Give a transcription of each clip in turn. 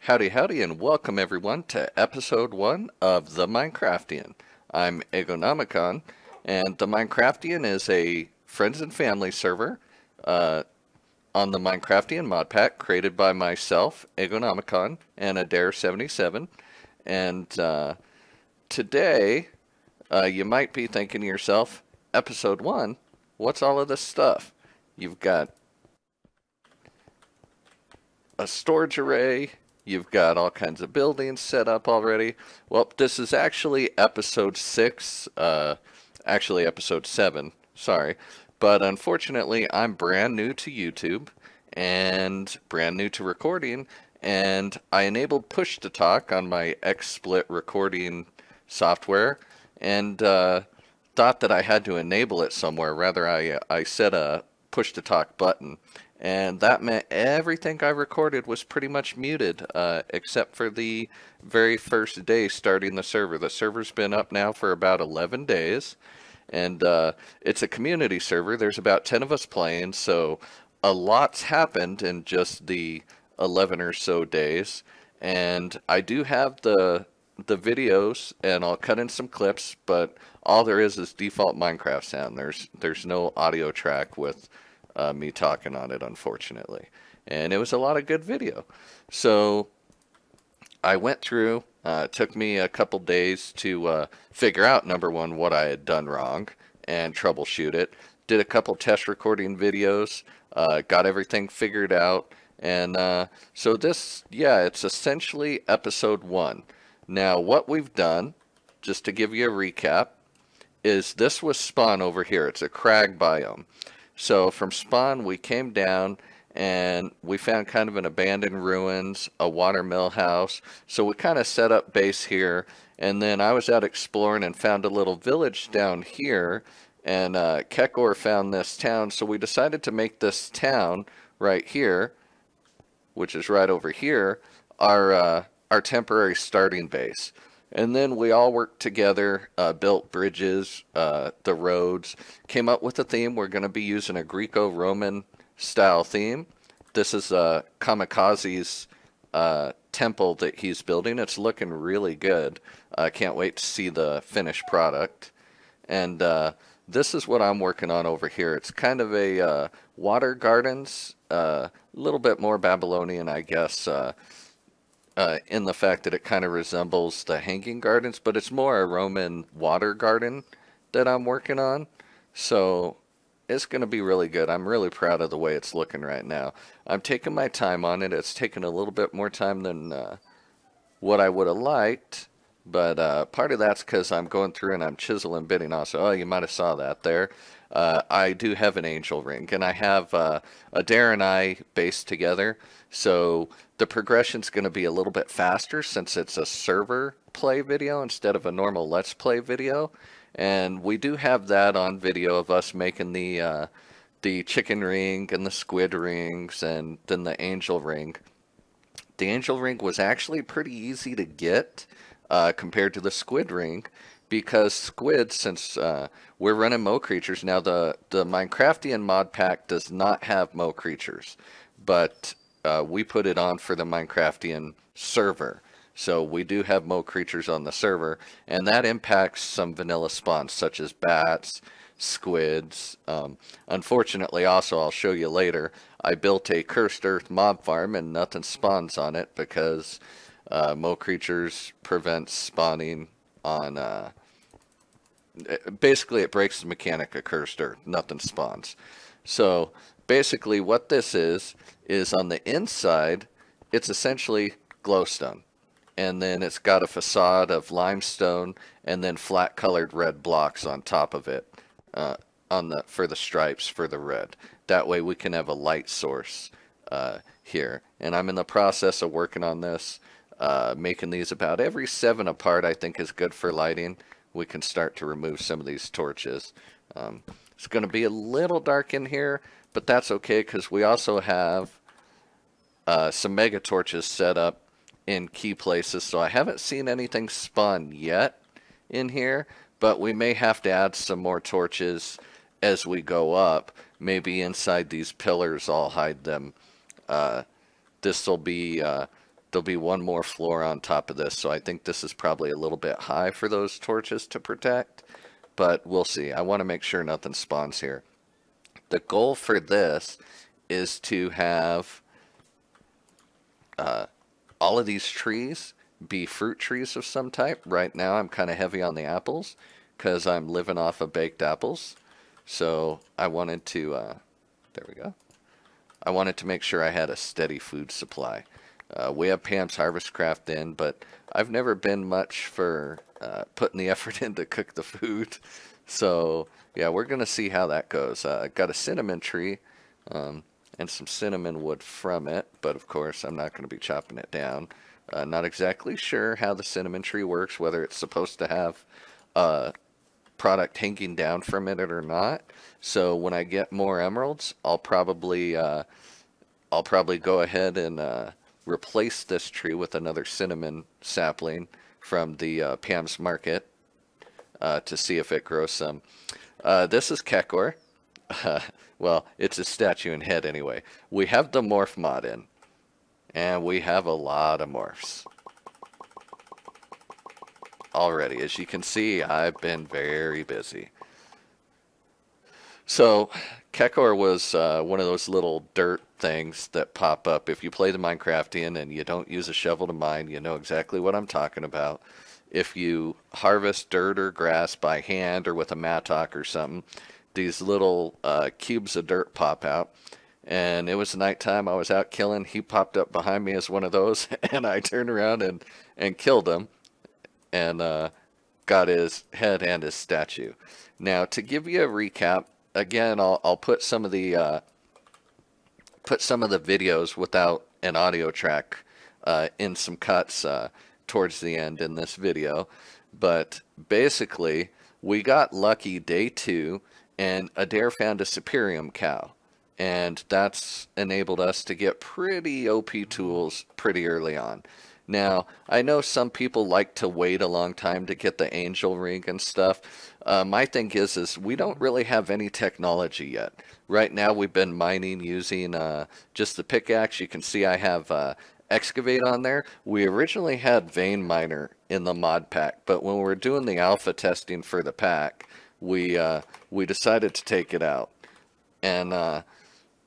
Howdy, howdy, and welcome everyone to episode 1 of the Minecraftian. I'm Eggonomicon, and the Minecraftian is a friends and family server on the Minecraftian mod pack created by myself, Eggonomicon, and Adair77. And today, you might be thinking to yourself, episode 1, what's all of this stuff? You've got a storage array. You've got all kinds of buildings set up already. Well, this is actually episode 6, actually episode 7, sorry. But unfortunately, I'm brand new to YouTube and brand new to recording, and I enabled push to talk on my XSplit recording software, and thought that I had to enable it somewhere. Rather, I set a push to talk button. And that meant everything I recorded was pretty much muted, except for the very first day starting the server. The server's been up now for about 11 days, and it's a community server. There's about 10 of us playing, so a lot's happened in just the 11 or so days. And I do have the videos, and I'll cut in some clips, but all there is default Minecraft sound. There's no audio track with me talking on it, unfortunately. And it was a lot of good video. So I went through, it took me a couple days to figure out, number one, what I had done wrong and troubleshoot it. Did a couple test recording videos, got everything figured out. And so this, yeah, it's essentially episode 1. Now what we've done, just to give you a recap, is this was spawn over here. It's a crag biome. So from spawn, we came down and we found kind of an abandoned ruins, a watermill house. So we kind of set up base here. And then I was out exploring and found a little village down here. And Kekor found this town. So we decided to make this town right here, which is right over here, our temporary starting base. And then we all worked together, built bridges, the roads, came up with a theme. We're going to be using a Greco-Roman style theme. This is Kamikaze's temple that he's building. It's looking really good. I can't wait to see the finished product. And this is what I'm working on over here. It's kind of a water gardens, a little bit more Babylonian, I guess, in the fact that it kind of resembles the hanging gardens, but it's more a Roman water garden that I'm working on. So it's going to be really good. I'm really proud of the way it's looking right now. I'm taking my time on it. It's taken a little bit more time than what I would have liked, but part of that's because I'm going through and I'm chiseling bidding also. Oh, you might have saw that there. I do have an angel ring, and I have Adair and I based together, so the progression's going to be a little bit faster since it's a server play video instead of a normal Let's Play video. And we do have that on video of us making the chicken ring and the squid rings and then the angel ring. The angel ring was actually pretty easy to get compared to the squid ring, because squid, since we're running Mo creatures now, the Minecraftian mod pack does not have Mo creatures, but we put it on for the Minecraftian server. So we do have Mo creatures on the server, and that impacts some vanilla spawns such as bats, squids. Unfortunately, also, I'll show you later, I built a cursed earth mob farm and nothing spawns on it because Mo creatures prevent spawning on basically it breaks the mechanic of cursed earth. Nothing spawns. So basically what this is on the inside, it's essentially glowstone, and then it's got a facade of limestone and then flat colored red blocks on top of it for the stripes for the red. That way we can have a light source here, and I'm in the process of working on this, making these about every 7 apart. I think is good for lighting. We can start to remove some of these torches. It's going to be a little dark in here, but that's okay because we also have some mega torches set up in key places. So I haven't seen anything spawn yet in here, but we may have to add some more torches as we go up. Maybe inside these pillars I'll hide them. This will be there'll be one more floor on top of this, so I think this is probably a little bit high for those torches to protect, but we'll see. I want to make sure nothing spawns here. The goal for this is to have all of these trees be fruit trees of some type. Right now I'm kind of heavy on the apples because I'm living off of baked apples. So I wanted to, there we go. I wanted to make sure I had a steady food supply. We have Pam's Harvest Craft in, but I've never been much for putting the effort in to cook the food. So yeah, we're going to see how that goes. Got a cinnamon tree and some cinnamon wood from it, but of course I'm not going to be chopping it down. Not exactly sure how the cinnamon tree works, whether it's supposed to have product hanging down from it or not. So when I get more emeralds, I'll probably go ahead and replace this tree with another cinnamon sapling from the Pam's Market to see if it grows some. This is Kekor. Well, it's a statue and head anyway. We have the morph mod in. And we have a lot of morphs already. As you can see, I've been very busy. So, Kekor was one of those little dirt things that pop up. If you play the Minecraftian and you don't use a shovel to mine, you know exactly what I'm talking about. If you harvest dirt or grass by hand or with a mattock or something, these little cubes of dirt pop out. And it was nighttime, I was out killing, he popped up behind me as one of those, and I turned around and killed him, and got his head and his statue. Now, to give you a recap, again, I'll put some of the videos without an audio track in some cuts towards the end in this video, but basically, we got lucky day 2, and Adair found a Superium cow. And that's enabled us to get pretty OP tools pretty early on. Now, I know some people like to wait a long time to get the angel ring and stuff. My thing is we don't really have any technology yet. Right now we've been mining using just the pickaxe. You can see I have excavate on there. We originally had vein miner in the mod pack, but when we were doing the alpha testing for the pack, we decided to take it out. And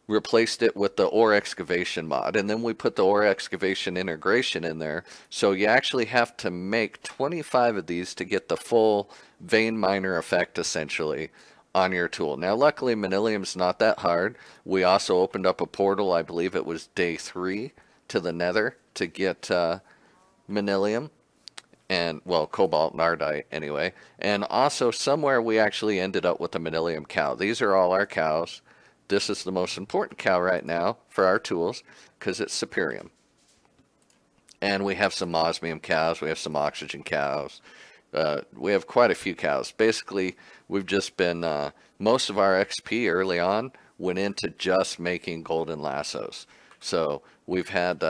replaced it with the ore excavation mod, and then we put the ore excavation integration in there, so you actually have to make 25 of these to get the full vein miner effect essentially on your tool. Now luckily Manilium's not that hard. We also opened up a portal, I believe it was day 3, to the nether to get Manilium, and well, cobalt and ardite anyway, and also somewhere we actually ended up with a Manilium cow. These are all our cows. This is the most important cow right now for our tools because it's Superium. And we have some osmium cows, we have some oxygen cows, we have quite a few cows. Basically, we've just been, most of our XP early on went into just making golden lassos. So we've had,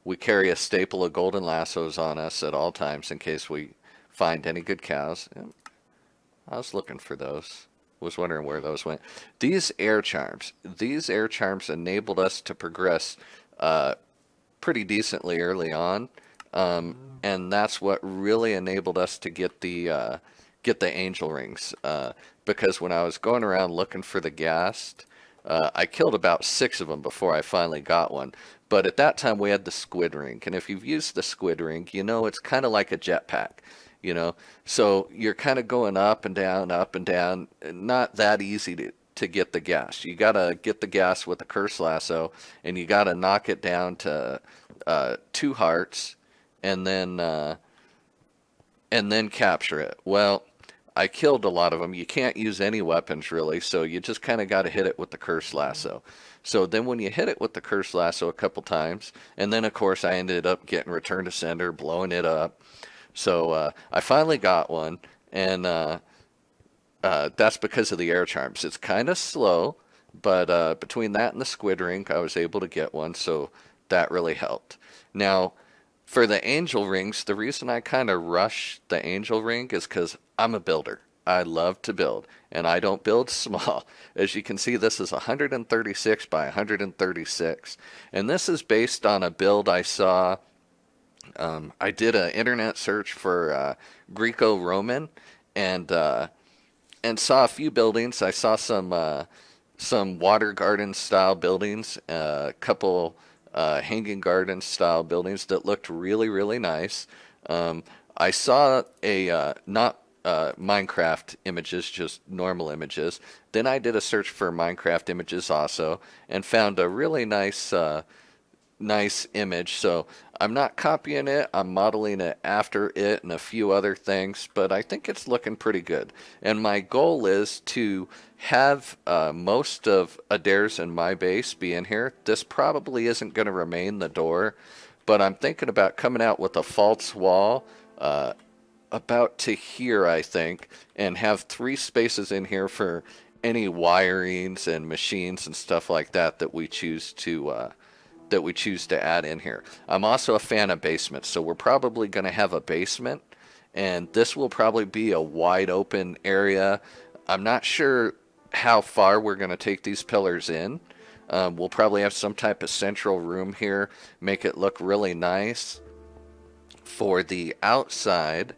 we carry a staple of golden lassos on us at all times in case we find any good cows. I was looking for those. Was wondering where those went. These air charms enabled us to progress pretty decently early on, and that's what really enabled us to get the angel rings. Because when I was going around looking for the ghast, I killed about 6 of them before I finally got one. But at that time we had the squid ring, and if you've used the squid ring, you know it's kind of like a jetpack. You know, so you're kind of going up and down, not that easy to get the gas. You got to get the gas with a curse lasso, and you got to knock it down to 2 hearts, and then capture it. Well, I killed a lot of them. You can't use any weapons really, so you just kind of got to hit it with the curse lasso. So then when you hit it with the curse lasso a couple times, and then of course I ended up getting return to sender, blowing it up. So I finally got one, and that's because of the air charms. It's kind of slow, but between that and the squid ring, I was able to get one, so that really helped. Now, for the angel rings, the reason I kind of rush the angel ring is because I'm a builder. I love to build, and I don't build small. As you can see, this is 136 by 136, and this is based on a build I saw. I did an internet search for Greco-Roman, and saw a few buildings. I saw some water garden style buildings, a couple hanging garden style buildings that looked really, really nice. I saw a not Minecraft images, just normal images. Then I did a search for Minecraft images also, and found a really nice image. So I'm not copying it, I'm modeling it after it and a few other things, but I think it's looking pretty good. And my goal is to have most of Adair's in my base be in here. This probably isn't going to remain the door, but I'm thinking about coming out with a false wall about to here, I think, and have 3 spaces in here for any wirings and machines and stuff like that that we choose to add in here. I'm also a fan of basements, so we're probably going to have a basement, and this will probably be a wide open area. I'm not sure how far we're going to take these pillars in. We'll probably have some type of central room here, make it look really nice. For the outside,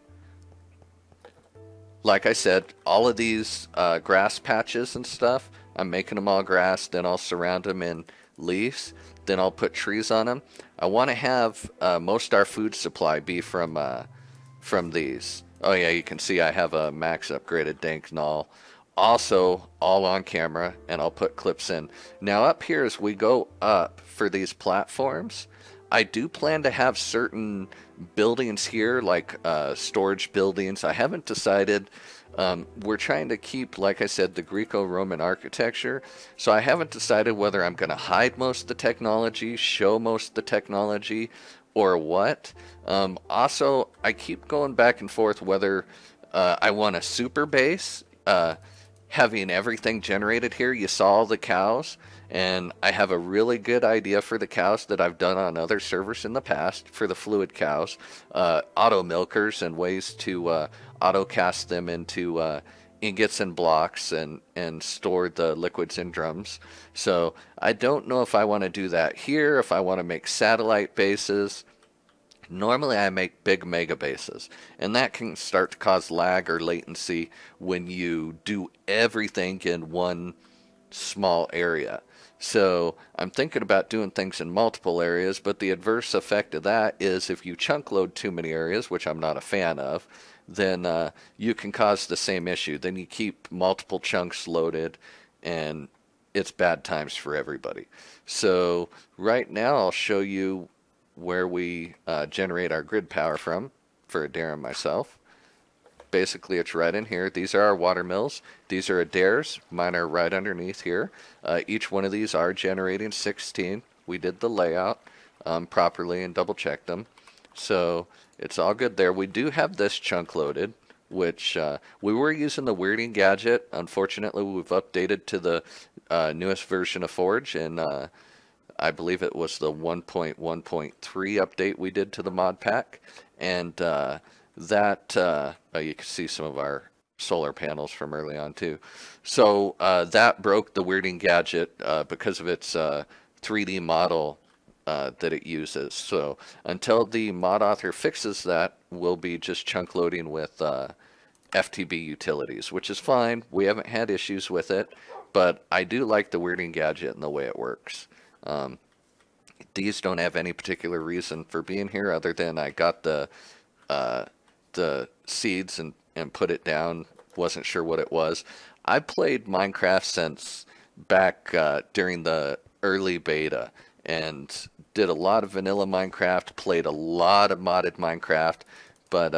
like I said, all of these grass patches and stuff, I'm making them all grass, then I'll surround them in leaves, then I'll put trees on them. I want to have most our food supply be from these. Oh yeah, you can see I have a max upgraded dank null. Also, all on camera, and I'll put clips in. Now up here as we go up for these platforms, I do plan to have certain buildings here, like storage buildings. I haven't decided. We're trying to keep, like I said, the Greco-Roman architecture. So I haven't decided whether I'm going to hide most of the technology, show most of the technology, or what. Also, I keep going back and forth whether I want a super base, having everything generated here. You saw all the cows, and I have a really good idea for the cows that I've done on other servers in the past for the fluid cows, auto milkers, and ways to auto cast them into ingots and blocks and store the liquids in drums. So I don't know if I want to do that here, if I want to make satellite bases. Normally I make big mega bases, and that can start to cause lag or latency when you do everything in one small area. So I'm thinking about doing things in multiple areas, but the adverse effect of that is if you chunk load too many areas, which I'm not a fan of, then you can cause the same issue. Then you keep multiple chunks loaded, and it's bad times for everybody. So right now I'll show you where we generate our grid power from for Adair and myself. Basically, it's right in here. These are our water mills. These are Adair's. Mine are right underneath here. Each one of these are generating 16. We did the layout properly and double checked them. So it's all good there. We do have this chunk loaded, which we were using the weirding gadget. Unfortunately, we've updated to the newest version of Forge, and I believe it was the 1.1.3 update we did to the mod pack, and you can see some of our solar panels from early on too. So that broke the weirding gadget because of its 3D model that it uses. So until the mod author fixes that, we'll be just chunk loading with FTB utilities, which is fine. We haven't had issues with it, but I do like the weirding gadget and the way it works. These don't have any particular reason for being here other than I got the seeds and put it down. Wasn't sure what it was. I played Minecraft since back during the early beta and did a lot of vanilla Minecraft, played a lot of modded Minecraft, but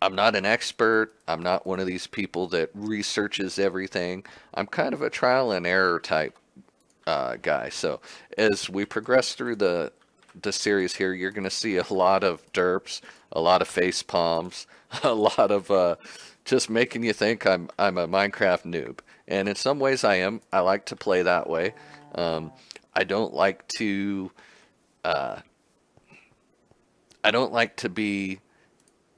I'm not an expert. I'm not one of these people that researches everything. I'm kind of a trial and error type guy. So as we progress through the series here, you're going to see a lot of derps, a lot of face palms, a lot of just making you think I'm a Minecraft noob. And in some ways I am. I like to play that way. I don't like to be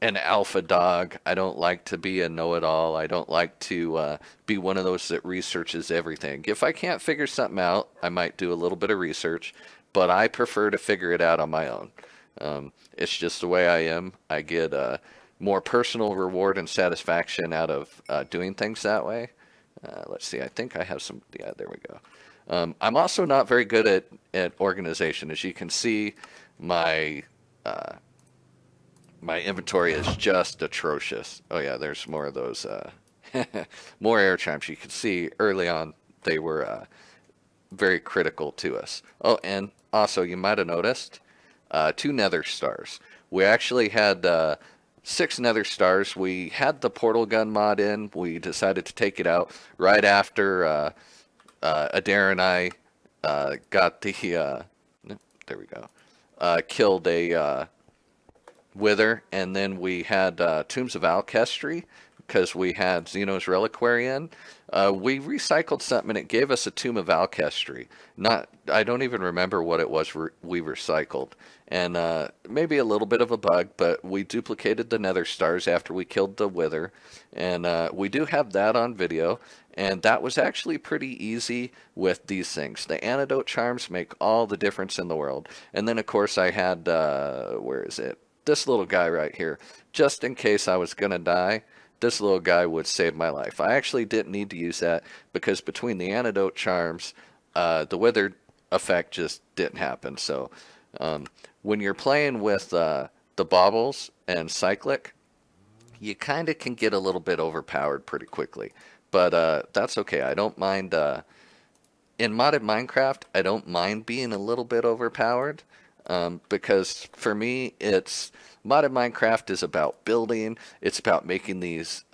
an alpha dog. I don't like to be a know-it-all. I don't like to be one of those that researches everything. If I can't figure something out, I might do a little bit of research, but I prefer to figure it out on my own. It's just the way I am. I get more personal reward and satisfaction out of doing things that way. Let's see, I think I have some, yeah, there we go. I'm also not very good at organization. As you can see, my my inventory is just atrocious. Oh yeah, there's more of those, more air chimes. You can see early on they were very critical to us. Oh, and also you might have noticed 2 Nether Stars. We actually had 6 Nether Stars. We had the portal gun mod in. We decided to take it out right after Adair and I got the, there we go, killed a Wither, and then we had Tombs of Alkestry because we had Xeno's Reliquary in. We recycled something and it gave us a Tomb of Alkestry. I don't even remember what it was we recycled. And maybe a little bit of a bug, but we duplicated the Nether Stars after we killed the Wither. And we do have that on video. And that was actually pretty easy with these things. The antidote charms make all the difference in the world. And then of course I had, where is it? This little guy right here. Just in case I was going to die, this little guy would save my life. I actually didn't need to use that because between the antidote charms, the wither effect just didn't happen. So when you're playing with the baubles and cyclic, you kind of can get a little bit overpowered pretty quickly. But that's okay. I don't mind. In modded Minecraft, I don't mind being a little bit overpowered. Because for me, modded Minecraft is about building. It's about making these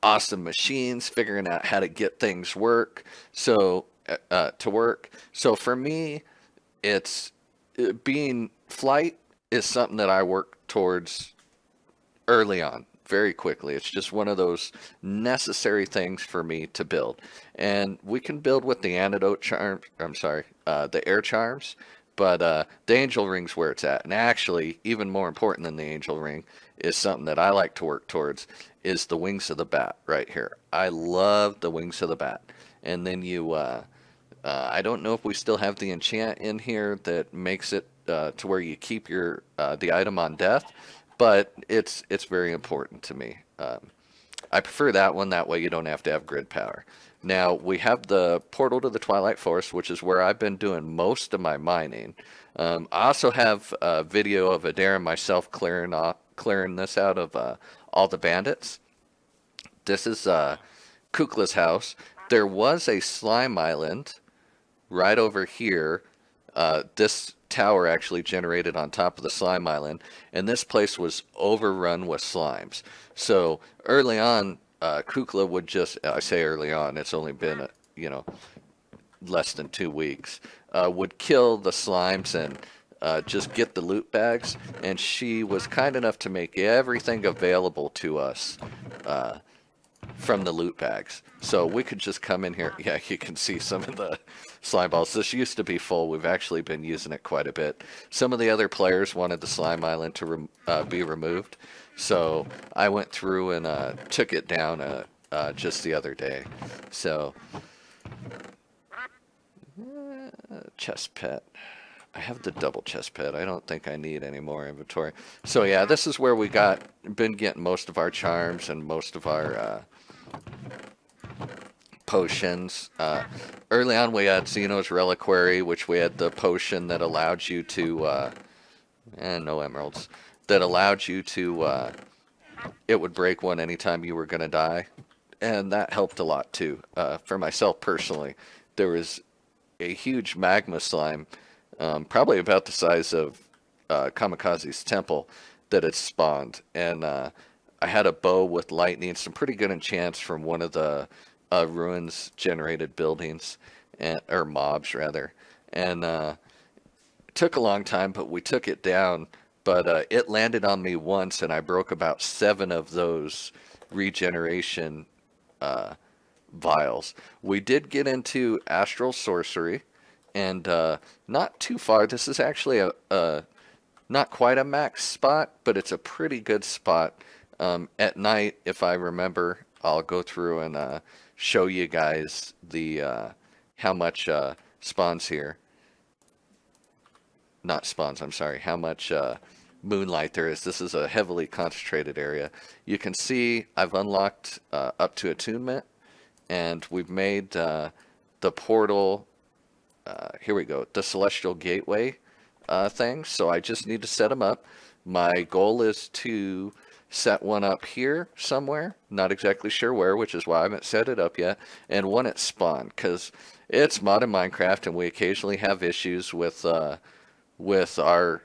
awesome machines, figuring out how to get things work. So for me, it's being flight is something that I work towards early on, very quickly. It's just one of those necessary things for me to build, and we can build with the antidote charms. I'm sorry, the air charms. But the angel ring's where it's at. And actually, even more important than the angel ring is something that I like to work towards is the wings of the bat right here. I love the wings of the bat. And then you, I don't know if we still have the enchant in here that makes it to where you keep your the item on death, but it's very important to me. I prefer that one. That way you don't have to have grid power. Now, we have the portal to the Twilight Forest, which is where I've been doing most of my mining. I also have a video of Adair and myself clearing this out of all the bandits. This is Kukla's house. There was a slime island right over here. This tower actually generated on top of the slime island, and this place was overrun with slimes. So early on, Kukla would just, I say early on, it's only been, less than 2 weeks, would kill the slimes and just get the loot bags, and she was kind enough to make everything available to us from the loot bags. So we could just come in here. Yeah, you can see some of the slime balls. This used to be full. We've actually been using it quite a bit. Some of the other players wanted the slime island to be removed. So I went through and took it down just the other day. So, chest pet. I have the double chest pet. I don't think I need any more inventory. So yeah, this is where we been getting most of our charms and most of our potions. Early on we had Xeno's Reliquary, which we had the potion that allowed you to, and no emeralds, that allowed you to, it would break one anytime you were going to die. And that helped a lot too. For myself personally, there was a huge magma slime, probably about the size of Kamikaze's temple, that had spawned. And I had a bow with lightning, some pretty good enchants from one of the ruins generated buildings, or mobs rather. And it took a long time, but we took it down. But it landed on me once, and I broke about 7 of those regeneration vials. We did get into Astral Sorcery, and not too far. This is actually not quite a max spot, but it's a pretty good spot. At night, if I remember, I'll go through and show you guys the how much spawns here. Not spawns, I'm sorry. How much moonlight there is. This is a heavily concentrated area. You can see I've unlocked up to attunement, and we've made the portal. Here we go. The celestial gateway thing. So I just need to set them up. My goal is to set one up here somewhere. Not exactly sure where, which is why I haven't set it up yet. And one at spawn, because it's modded Minecraft, and we occasionally have issues with our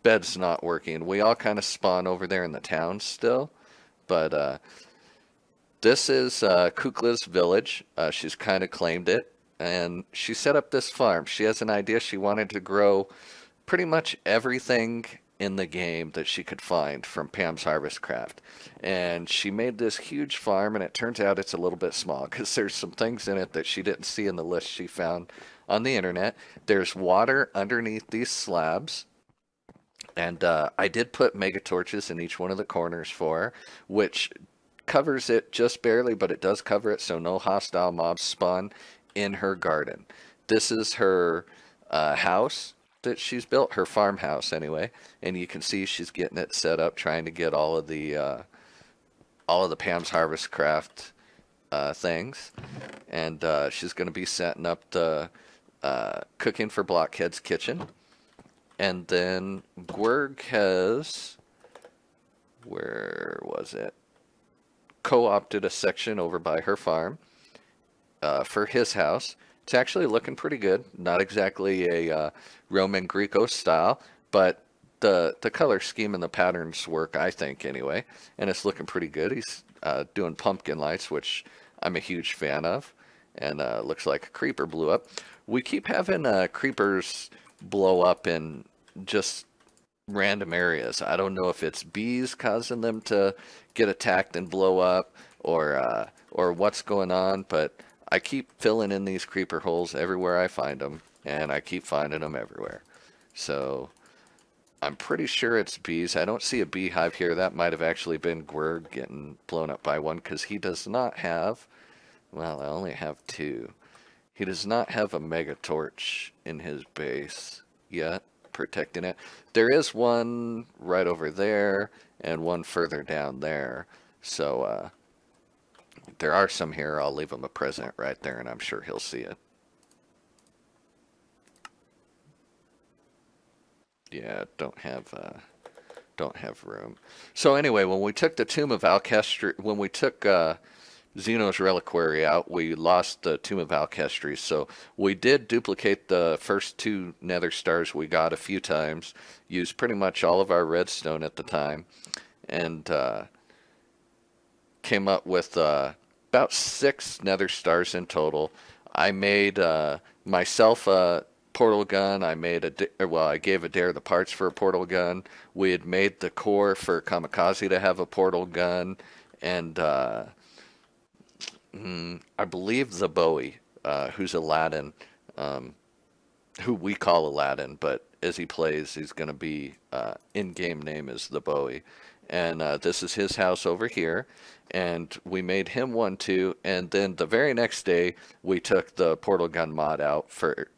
beds not working. We all kind of spawn over there in the town still, but this is Kukla's village. She's kind of claimed it, and she set up this farm. She has an idea. She wanted to grow pretty much everything in the game that she could find from Pam's Harvest Craft, and she made this huge farm, and it turns out it's a little bit small because there's some things in it that she didn't see in the list she found on the internet. There's water underneath these slabs, and I did put mega torches in each one of the corners for her, which covers it just barely, but it does cover it so no hostile mobs spawn in her garden. This is her house that she's built, her farmhouse anyway, and you can see she's getting it set up, trying to get all of the Pam's Harvest Craft things, and she's going to be setting up the cooking for Blockhead's kitchen. And then Gwerg has, where was it? Co-opted a section over by her farm for his house. It's actually looking pretty good. Not exactly a Roman Greco style, but the color scheme and the patterns work, I think, anyway. And it's looking pretty good. He's doing pumpkin lights, which I'm a huge fan of. And looks like a creeper blew up. We keep having creepers blow up in just random areas. I don't know if it's bees causing them to get attacked and blow up, or what's going on, but I keep filling in these creeper holes everywhere I find them, and I keep finding them everywhere. So I'm pretty sure it's bees. I don't see a beehive here. That might have actually been Gwerg getting blown up by one, because he does not have, well, I only have two. He does not have a mega torch in his base yet, protecting it. There is one right over there and one further down there. So there are some here. I'll leave him a present right there, and I'm sure he'll see it. Yeah, don't have room. So anyway, when we took the Tomb of Alkestri, when we took Xeno's Reliquary out, we lost the Tomb of Alkestri, so we did duplicate the first two Nether Stars we got a few times, used pretty much all of our redstone at the time, and came up with about 6 Nether Stars in total. I made myself a portal gun. I gave Adair the parts for a portal gun. We had made the core for Kamikaze to have a portal gun, and I believe the Bowie, who's Aladdin, who we call Aladdin, but as he plays, he's going to be, in-game name is the Bowie. And this is his house over here, and we made him one too, and then the very next day, we took the portal gun mod out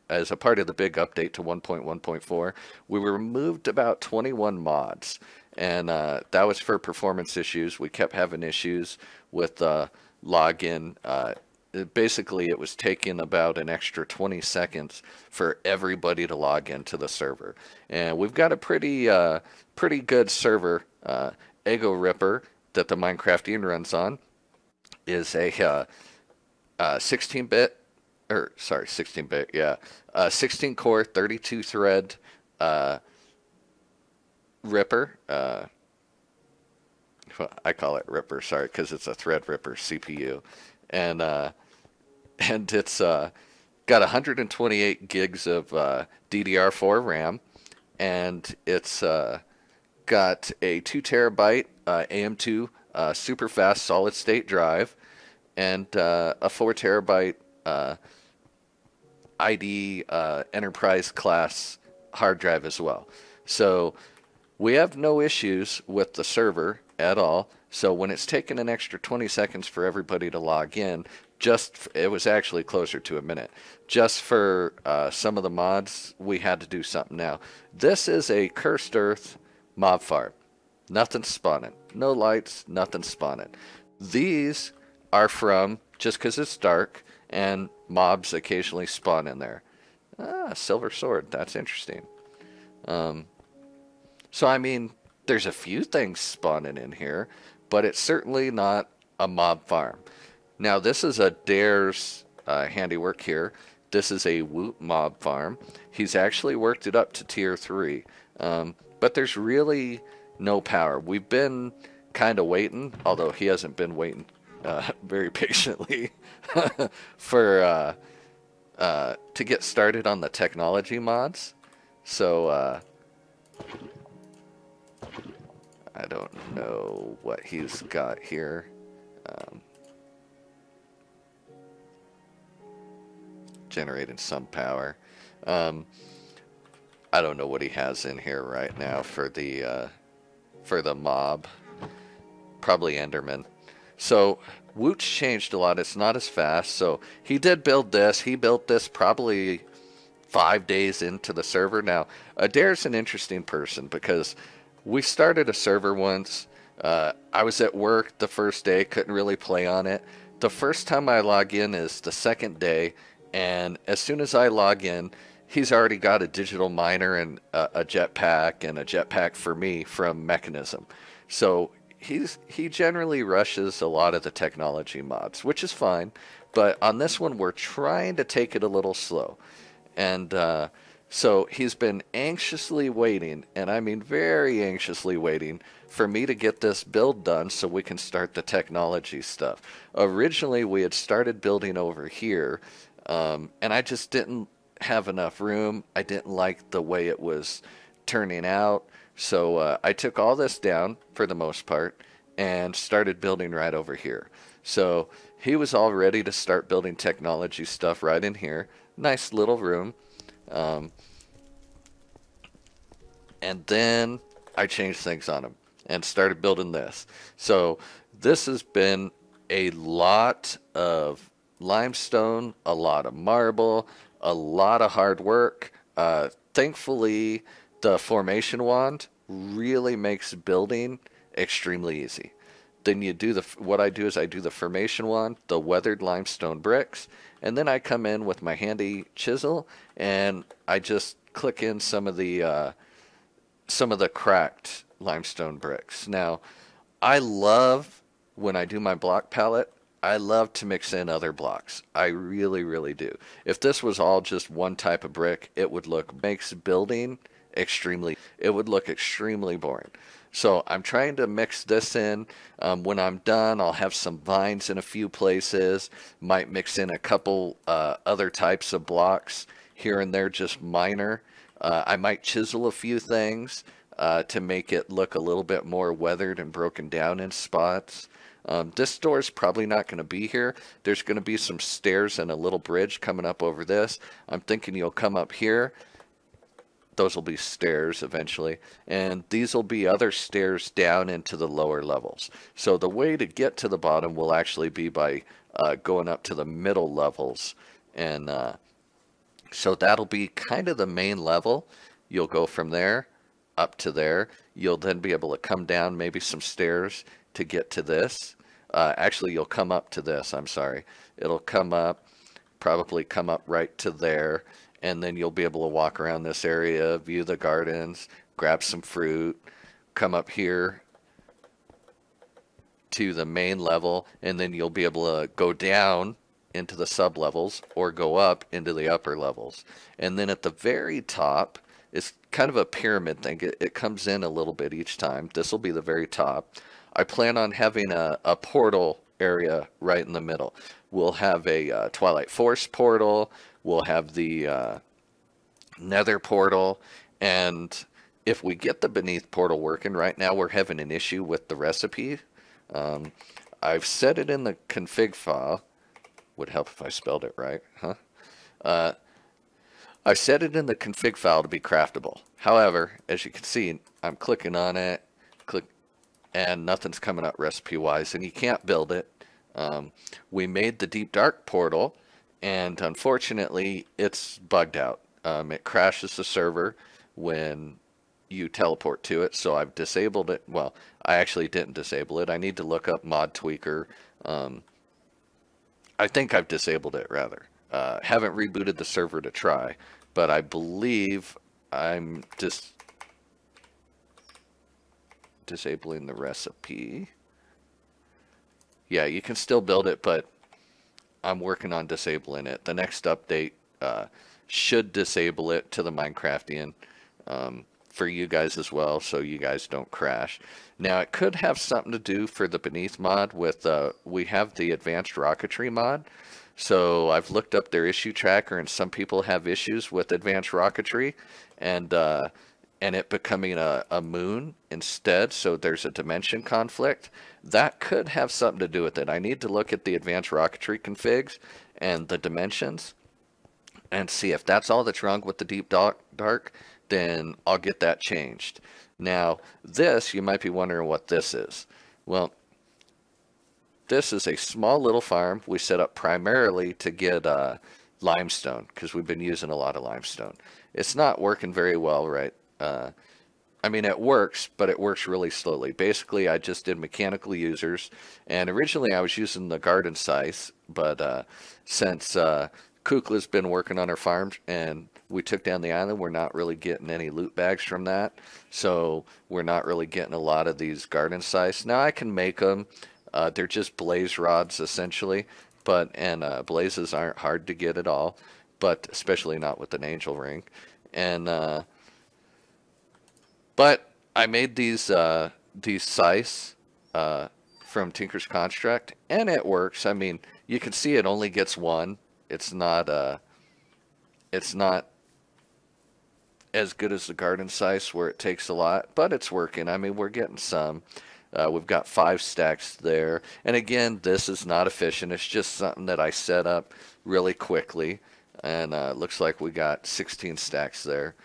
as a part of the big update to 1.1.4. We removed about 21 mods, and that was for performance issues. We kept having issues with login. Basically, it was taking about an extra 20 seconds for everybody to log into the server. And we've got a pretty good server. Ego Ripper that the Minecraftian runs on is a 16-bit, or sorry, 16-bit, yeah, 16-core, 32-thread Ripper. I call it Ripper, sorry, because it's a Threadripper CPU, and it's got 128 gigs of DDR4 RAM, and it's got a 2 terabyte AM2 super fast solid state drive, and a 4 terabyte ID enterprise class hard drive as well. So we have no issues with the server at all. So when it's taken an extra 20 seconds for everybody to log in, it was actually closer to a minute. Just for some of the mods, we had to do something now. This is a Cursed Earth mob farm. Nothing spawning. No lights, nothing spawning. These are from, just because it's dark, and mobs occasionally spawn in there. Ah, silver sword. That's interesting. So, I mean, there's a few things spawning in here, but it's certainly not a mob farm. Now, this is a Dare's handiwork here. This is a Woot mob farm. He's actually worked it up to tier 3. But there's really no power. We've been kind of waiting, although he hasn't been waiting very patiently for to get started on the technology mods. So, I don't know what he's got here. Generating some power. I don't know what he has in here right now for the mob. Probably Enderman. So Woot's changed a lot. It's not as fast. So he did build this. He built this probably 5 days into the server. Now, Adair's an interesting person because we started a server once. I was at work the first day, couldn't really play on it. The first time I log in is the second day, and as soon as I log in, he's already got a digital miner and a jetpack for me from Mechanism. So he generally rushes a lot of the technology mods, which is fine. But on this one, we're trying to take it a little slow. And so he's been anxiously waiting, and I mean very anxiously waiting, for me to get this build done so we can start the technology stuff. Originally, we had started building over here, and I just didn't have enough room. I didn't like the way it was turning out. So I took all this down, for the most part, and started building right over here. So he was all ready to start building technology stuff right in here. Nice little room. And then I changed things on him and started building this. So this has been a lot of limestone, a lot of marble, a lot of hard work. Thankfully, the formation wand really makes building extremely easy. Then you do what I do is I do the formation wand, the weathered limestone bricks, and then I come in with my handy chisel and I just click in some of the cracked limestone bricks. Now, I love when I do my block palette, I love to mix in other blocks. I really, really do. If this was all just one type of brick, it would makes building it would look extremely boring. So I'm trying to mix this in. When I'm done, I'll have some vines in a few places. Might mix in a couple other types of blocks here and there, just minor. I might chisel a few things to make it look a little bit more weathered and broken down in spots. This door is probably not going to be here. There's going to be some stairs and a little bridge coming up over this. I'm thinking you'll come up here. Those will be stairs eventually, and these will be other stairs down into the lower levels. So the way to get to the bottom will actually be by going up to the middle levels, and so that'll be kind of the main level. You'll go from there up to there. You'll then be able to come down maybe some stairs to get to this. Actually, you'll come up to this, I'm sorry. It'll come up, probably come up right to there, and then you'll be able to walk around this area, view the gardens, grab some fruit, come up here to the main level, and then you'll be able to go down into the sub-levels or go up into the upper levels. And then at the very top, it's kind of a pyramid thing. It comes in a little bit each time. This will be the very top. I plan on having a portal area right in the middle. We'll have a Twilight Force portal. We'll have the Nether portal. And if we get the Beneath portal working, right now we're having an issue with the recipe. I've set it in the config file. Would help if I spelled it right, huh? I set it in the config file to be craftable. However, as you can see, I'm clicking on it, and nothing's coming up recipe-wise, and you can't build it. We made the Deep Dark portal, and unfortunately, it's bugged out. It crashes the server when you teleport to it, so I've disabled it. Well, I actually didn't disable it. I need to look up Mod Tweaker. I think I've disabled it, rather. Haven't rebooted the server to try, but I believe I'm just disabling the recipe. Yeah, you can still build it, but I'm working on disabling it. The next update should disable it to the Minecraftian for you guys as well, so you guys don't crash. Now, it could have something to do for the Beneath mod with, we have the Advanced Rocketry mod. So I've looked up their issue tracker, and some people have issues with Advanced Rocketry, and it becoming a moon instead, so there's a dimension conflict. That could have something to do with it. I need to look at the Advanced Rocketry configs and the dimensions and see if that's all that's wrong with the Deep Dark, then I'll get that changed. Now, this, you might be wondering what this is. Well, this is a small little farm we set up primarily to get limestone, because we've been using a lot of limestone. It's not working very well, right? I mean, it works, but it works really slowly. Basically, I just did mechanical users, and originally I was using the garden size, but since Kukla's been working on her farm and we took down the island, we're not really getting any loot bags from that, so we're not really getting a lot of these garden size. Now, I can make them. They're just blaze rods, essentially, and blazes aren't hard to get at all, but especially not with an angel ring. And but I made these scythes from Tinker's Construct, and it works. I mean, you can see it only gets one. It's not as good as the garden scythe where it takes a lot, but it's working. I mean, we're getting some. We've got 5 stacks there, and again, this is not efficient. It's just something that I set up really quickly, and looks like we got 16 stacks there.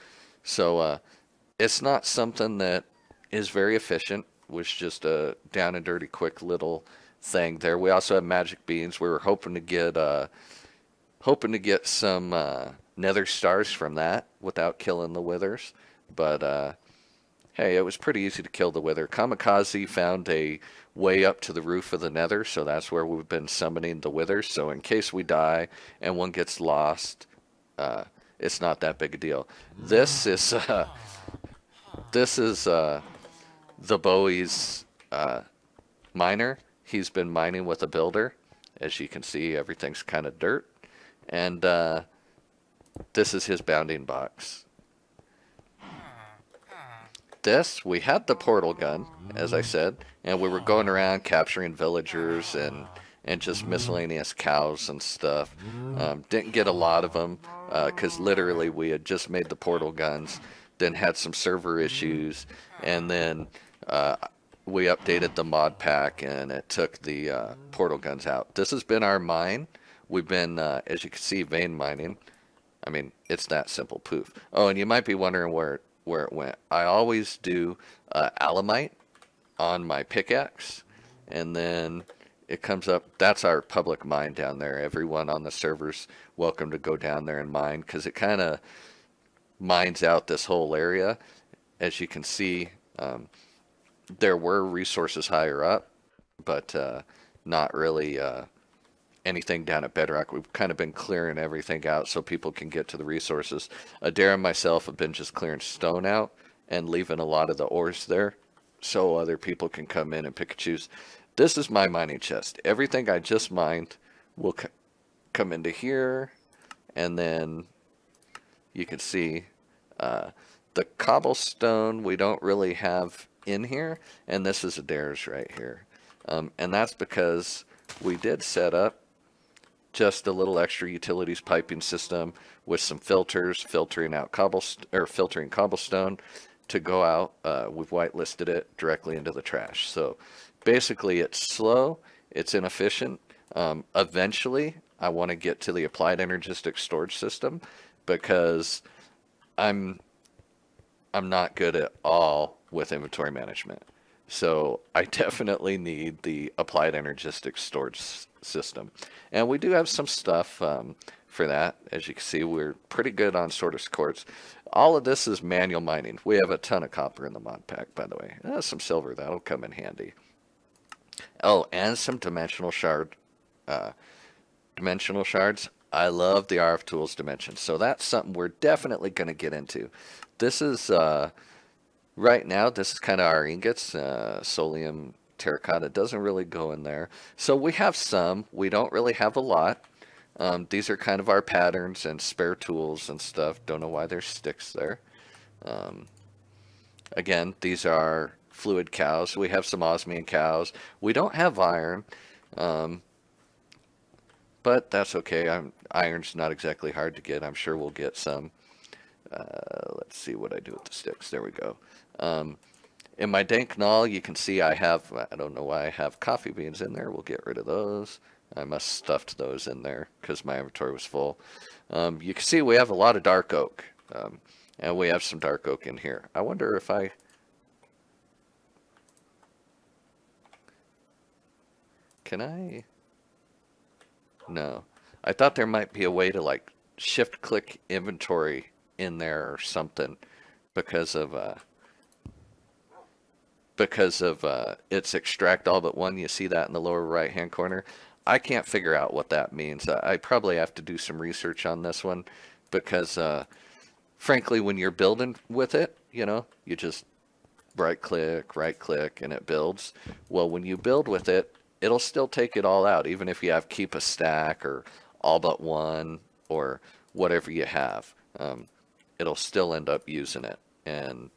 So it's not something that is very efficient. It was just a down and dirty quick little thing there. We also have magic beans. We were hoping to get some Nether Stars from that without killing the withers, but hey, it was pretty easy to kill the wither. Kamikaze found a way up to the roof of the Nether, so that's where we've been summoning the withers. So in case we die and one gets lost, it's not that big a deal. This is the Bowie's miner. He's been mining with a builder. As you can see, everything's kind of dirt. And this is his bounding box. We had the portal gun, as I said, and we were going around capturing villagers and just miscellaneous cows and stuff. Didn't get a lot of them, because literally we had just made the portal guns, then had some server issues, and then we updated the mod pack, and it took the portal guns out. This has been our mine. We've been, as you can see, vein mining. I mean, it's that simple, poof. Oh, and you might be wondering where it went. I always do alamite on my pickaxe, and then it comes up. That's our public mine down there. Everyone on the server's welcome to go down there and mine, because it kind of mines out this whole area. As you can see, there were resources higher up, but not really anything down at Bedrock. We've kind of been clearing everything out so people can get to the resources. Adair and myself have been just clearing stone out and leaving a lot of the ores there so other people can come in and pick and choose. This is my mining chest. Everything I just mined will come into here, and then you can see the cobblestone we don't really have in here, and this is Adair's right here. And that's because we did set up just a little extra utilities piping system with some filters, filtering cobblestone to go out. We've whitelisted it directly into the trash. So basically, it's slow, it's inefficient. Eventually, I want to get to the applied energistic storage system, because I'm I'm not good at all with inventory management. So I definitely need the applied energistic storage system. And we do have some stuff for that. As you can see, we're pretty good on sorter's quartz. All of this is manual mining. We have a ton of copper in the mod pack, by the way. Some silver, that'll come in handy. Oh, and some dimensional shards. I love the RF Tools dimensions. So that's something we're definitely going to get into. This is, right now, this is kind of our ingots. Solium terracotta doesn't really go in there. So we have some. We don't really have a lot. These are kind of our patterns and spare tools and stuff. Don't know why there's sticks there. Again, these are fluid cows. We have some osmium cows. We don't have iron. But that's okay. Iron's not exactly hard to get. I'm sure we'll get some. Let's see what I do with the sticks. There we go. In my dank knoll, you can see I don't know why I have coffee beans in there. We'll get rid of those. I must have stuffed those in there because my inventory was full. You can see we have a lot of dark oak. And we have some dark oak in here. I wonder if can I? No. I thought there might be a way to like shift click inventory in there or something because of its extract all but one. You see that in the lower right hand corner. I can't figure out what that means. I probably have to do some research on this one because frankly, when you're building with it, you just right click and it builds. Well, when you build with it, it'll still take it all out, even if you have keep a stack or all but one or whatever you have. It'll still end up using it, and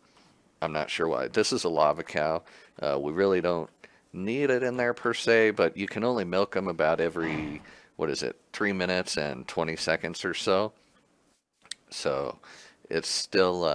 I'm not sure why. This is a lava cow. We really don't need it in there per se, but you can only milk them about every, 3 minutes and 20 seconds or so. So it's still,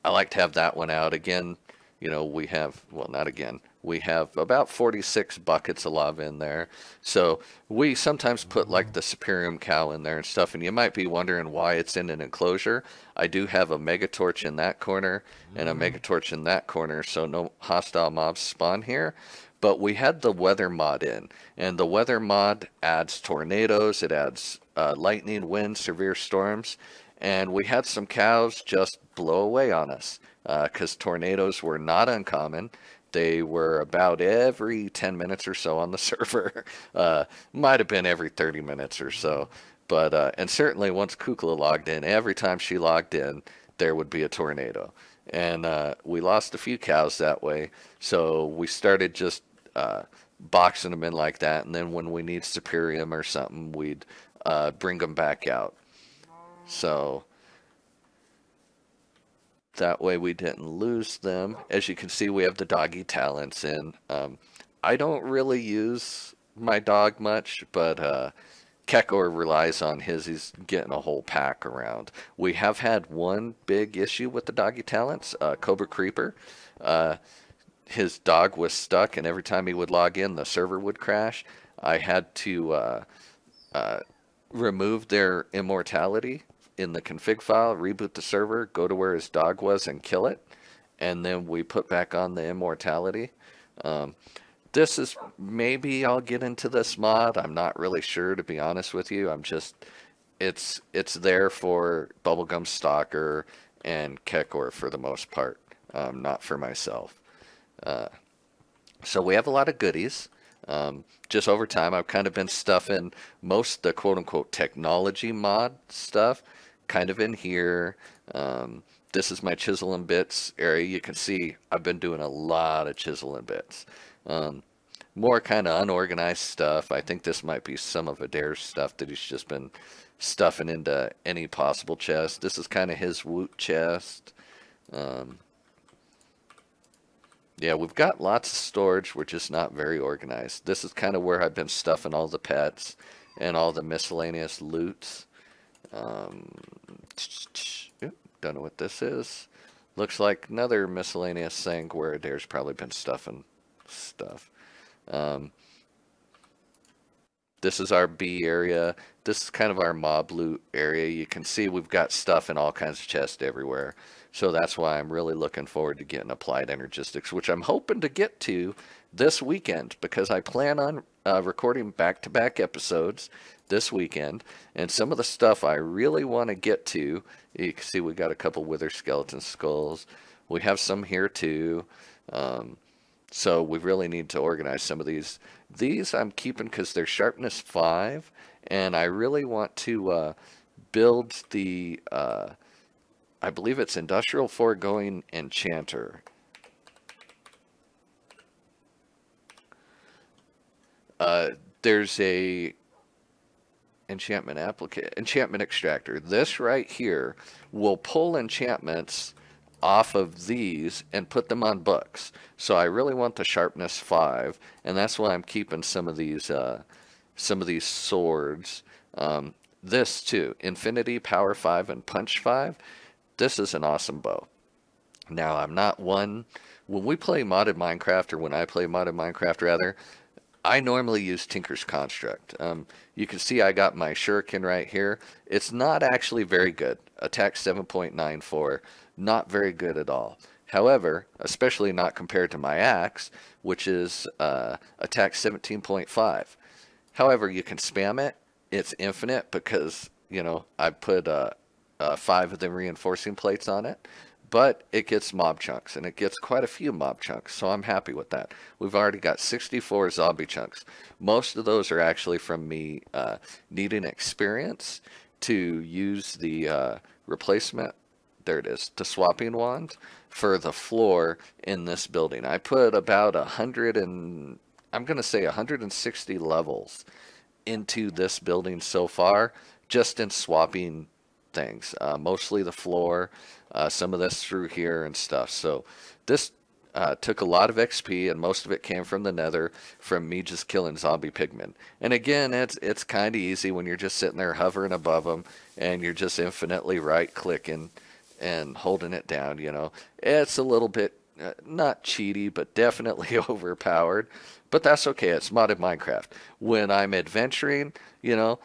I like to have that one out. Again, we have, well, not again. We have about 46 buckets of lava in there. So we sometimes put like the Superium cow in there and stuff. And you might be wondering why it's in an enclosure. I do have a mega torch in that corner and a mega torch in that corner. So no hostile mobs spawn here. But we had the weather mod in. And the weather mod adds tornadoes. It adds lightning, wind, severe storms. And we had some cows just blow away on us because tornadoes were not uncommon. They were about every 10 minutes or so on the server. Might have been every 30 minutes or so. But and certainly once Kukla logged in, every time she logged in, there would be a tornado. And we lost a few cows that way. So we started just boxing them in like that. And then when we need Superium or something, we'd bring them back out. So that way we didn't lose them. As you can see, we have the doggy talents in. I don't really use my dog much, but Kekor relies on his. He's getting a whole pack around. We have had one big issue with the doggy talents, Cobra Creeper. His dog was stuck, and every time he would log in, the server would crash. I had to remove their immortality in the config file, reboot the server, go to where his dog was and kill it, and then we put back on the immortality. This is, maybe I'll get into this mod. I'm not really sure, to be honest with you. It's there for Bubblegum Stalker and Kekor for the most part, not for myself. So we have a lot of goodies. Just over time, I've kind of been stuffing most of the quote-unquote technology mod stuff kind of in here. This is my chisel and bits area. You can see I've been doing a lot of chisel and bits. More kind of unorganized stuff. I think this might be some of Adair's stuff that he's just been stuffing into any possible chest. This is kind of his woot chest. Yeah, we've got lots of storage. We're just not very organized. This is kind of where I've been stuffing all the pets and all the miscellaneous loots. Don't know what this is. Looks like another miscellaneous thing where Adair's probably been stuffing stuff. This is our B area. This is kind of our mob loot area. You can see we've got stuff in all kinds of chests everywhere. So that's why I'm really looking forward to getting Applied Energistics, which I'm hoping to get to this weekend, because I plan on recording back-to-back episodes this weekend. And some of the stuff I really want to get to, you can see we got a couple Wither Skeleton Skulls. We have some here too. So we really need to organize some of these. These I'm keeping because they're sharpness 5, and I really want to build the, I believe it's Industrial Foregoing Enchanter. There's a enchantment extractor. This right here will pull enchantments off of these and put them on books. So I really want the sharpness 5, and that's why I'm keeping some of these swords. This too, Infinity, Power 5, and Punch 5. This is an awesome bow. Now I'm not one, when we play modded Minecraft, or when I play modded Minecraft rather, I normally use Tinker's Construct. You can see I got my shuriken right here. It's not actually very good. Attack 7.94, not very good at all. However, especially not compared to my axe, which is attack 17.5. However, you can spam it. It's infinite because, you know, I put 5 of the reinforcing plates on it. But it gets mob chunks, and it gets quite a few mob chunks, so I'm happy with that. We've already got 64 zombie chunks. Most of those are actually from me needing experience to use the replacement, there it is, the swapping wand for the floor in this building. I put about 100 and, I'm going to say 160 levels into this building so far, just in swapping things, mostly the floor, some of this through here and stuff. So this took a lot of XP, and most of it came from the Nether, from me just killing zombie pigmen. And again, it's kind of easy when you're just sitting there hovering above them, and you're just infinitely right-clicking and holding it down. You know, it's a little bit not cheaty, but definitely overpowered. But that's okay. It's modded Minecraft. When I'm adventuring, you know,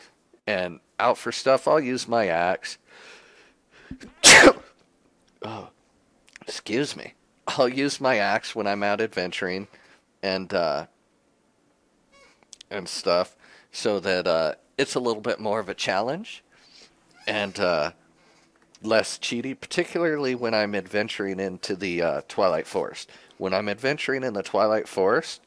and out for stuff, I'll use my axe. Oh, excuse me. I'll use my axe when I'm out adventuring and stuff, so that it's a little bit more of a challenge and less cheaty, particularly when I'm adventuring into the Twilight Forest. When I'm adventuring in the Twilight Forest,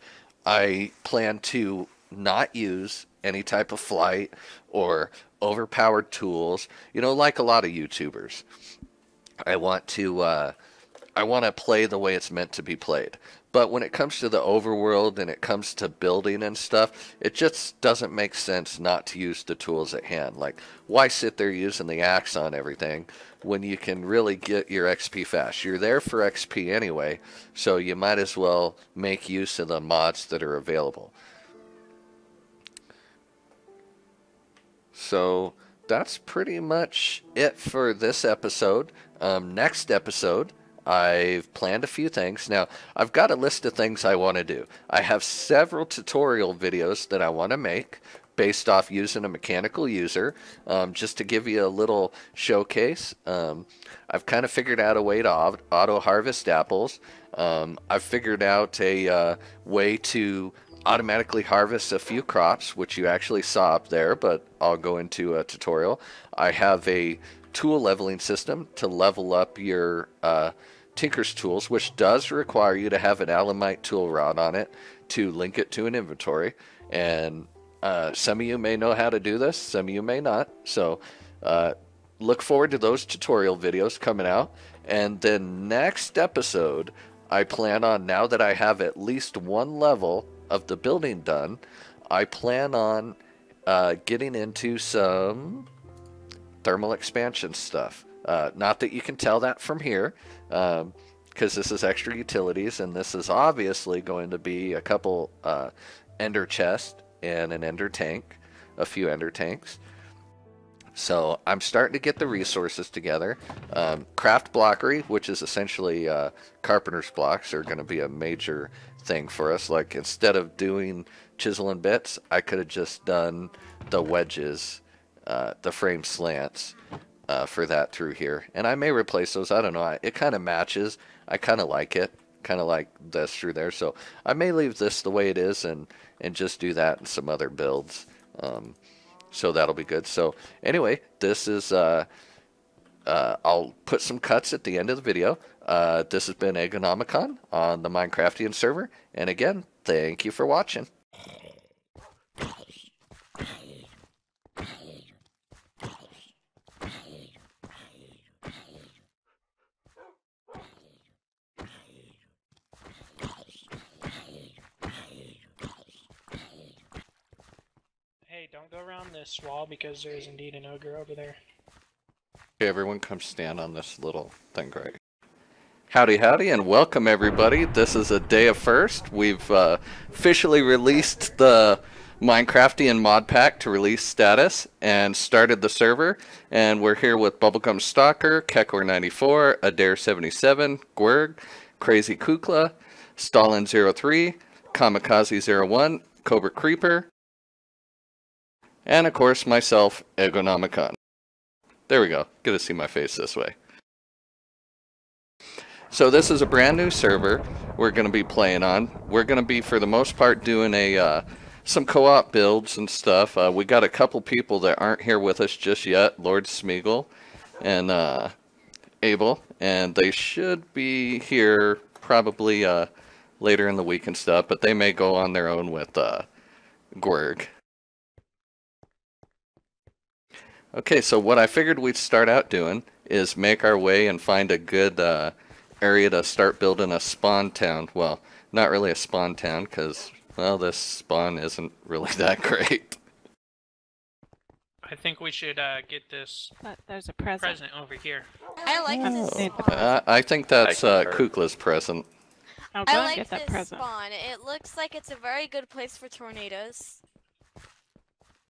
I plan to not use any type of flight or overpowered tools, you know, like a lot of YouTubers. I want to play the way it's meant to be played. But when it comes to the overworld and it comes to building and stuff, it just doesn't make sense not to use the tools at hand. Like, why sit there using the axe on everything when you can really get your XP fast? You're there for XP anyway, so you might as well make use of the mods that are available. So that's pretty much it for this episode. Next episode, I've planned a few things. Now, I've got a list of things I want to do. I have several tutorial videos that I want to make based off using a mechanical user, just to give you a little showcase. I've kind of figured out a way to auto harvest apples. I've figured out a way to automatically harvest a few crops, which you actually saw up there, but I'll go into a tutorial. I have a tool leveling system to level up your Tinker's tools, which does require you to have an Alamite tool rod on it to link it to an inventory. And some of you may know how to do this, some of you may not. So look forward to those tutorial videos coming out. And then next episode, I plan on, now that I have at least one level of the building done, I plan on getting into some thermal expansion stuff. Not that you can tell that from here, because this is extra utilities, and this is obviously going to be a couple ender chests and an ender tank, a few ender tanks. So I'm starting to get the resources together. Craft blockery, which is essentially carpenter's blocks, are going to be a major thing for us. Like, instead of doing chisel and bits, I could have just done the wedges, the frame slants for that through here. And I may replace those. I don't know. It kind of matches. I kind of like it. Kind of like this through there. So I may leave this the way it is and just do that in some other builds. So that'll be good. So anyway, this is... I'll put some cuts at the end of the video. This has been Eggonomicon on the Minecraftian server. And again, thank you for watching. Hey, don't go around this wall because there is indeed an ogre over there. Okay, everyone come stand on this little thing right. Howdy, howdy, and welcome everybody. This is a day of first. We've officially released the Minecraftian mod pack to release status and started the server. And we're here with Bubblegum Stalker, Kekor94, Adair77, Gwerg, Crazy Kukla, Stalin03, Kamikaze01, Cobra Creeper, and of course myself, Eggonomicon. There we go. Get to see my face this way. So this is a brand new server we're going to be playing on. We're going to be, for the most part, doing some co-op builds and stuff. We got a couple people that aren't here with us just yet, Lord Smeagol and Abel, and they should be here probably later in the week and stuff, but they may go on their own with Gwerg. Okay, so what I figured we'd start out doing is make our way and find a good area to start building a spawn town. Well, not really a spawn town, because, well, this spawn isn't really that great. I think we should get this there's a present over here. I like this spawn. I think that's Kukla's present. I'll I go and like get that this present. spawn. It looks like it's a very good place for tornadoes.